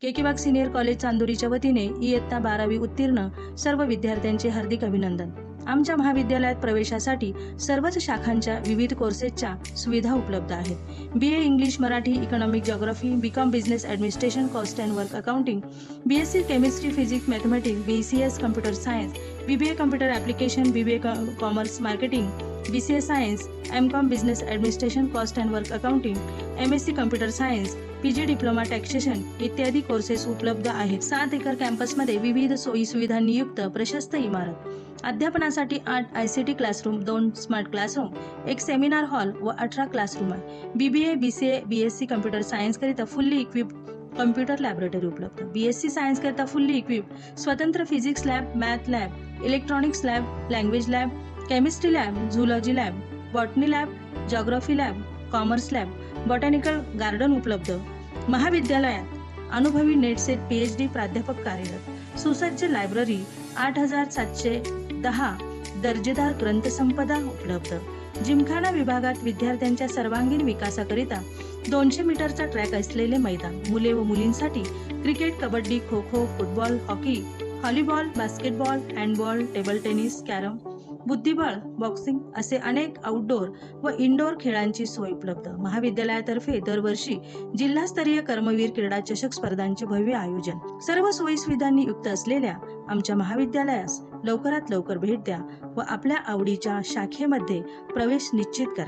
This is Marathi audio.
के.के. सीनियर कॉलेज चांदोरीच्या वतीने इयत्ता 12वी उत्तीर्ण सर्व विद्यार्थ्यांचे हार्दिक अभिनंदन। आमच्या महाविद्यालयात प्रवेशासाठी सर्वच शाखांच्या विविध कोर्सेसच्या सुविधा उपलब्ध आहेत। BA English, Marathi, economic, geography, BCom business administration, cost and work accounting, BSc chemistry, physics, mathematics, BCS computer science, BBA computer application, BBA commerce marketing, BCA science, MCom business administration, cost and work accounting, MSc computer science, PG diploma taxation इत्यादी कोर्सेस उपलब्ध आहेत। 7 एकर कॅम्पसमध्ये विविध सोयी सुविधांनी युक्त प्रशस्त इमारत, अध्यापनासाठी 8 ICT classroom, 2 smart classroom, 1 seminar hall व 18 क्लासरूम आहे। BBA, BCA, BSc computer science करिता फुल्ली इक्विप्ड कम्प्युटर लॅबोरेटरी उपलब्ध। BSc सायन्स करिता फुल्ली इक्विप्ड स्वतंत्र physics lab, math lab, electronics lab, language lab, chemistry lab, zoology lab, botany lab, geography lab, commerce lab, botanical garden उपलब्ध। महाविद्यालयात अनुभवी नेटसेट PhD प्राध्यापक कार्यरत, सुसज्ज लायब्ररी, 8710 दर्जेदार ग्रंथसंपदा उपलब्ध। जिमखाना विभागात विद्यार्थ्यांच्या सर्वांगीण विकासाकरिता 200 मीटरचा ट्रॅक असलेले मैदान, मुले व मुलींसाठी cricket, kabaddi, kho kho, football, hockey, volleyball, basketball, handball, table tennis, carrom, बुद्धिबळ, बॉक्सिंग असे अनेक आउटडोर व इनडोर खेळांची सोय उपलब्ध। महाविद्यालयातर्फे दरवर्षी जिल्हास्तरीय कर्मवीर क्रीडा चषक स्पर्धांचे भव्य आयोजन। सर्व सोयी सुविधांनी युक्त असलेल्या आमच्या महाविद्यालयास लवकरात लवकर भेट द्या व आपल्या आवडीच्या शाखेमध्ये प्रवेश निश्चित करा।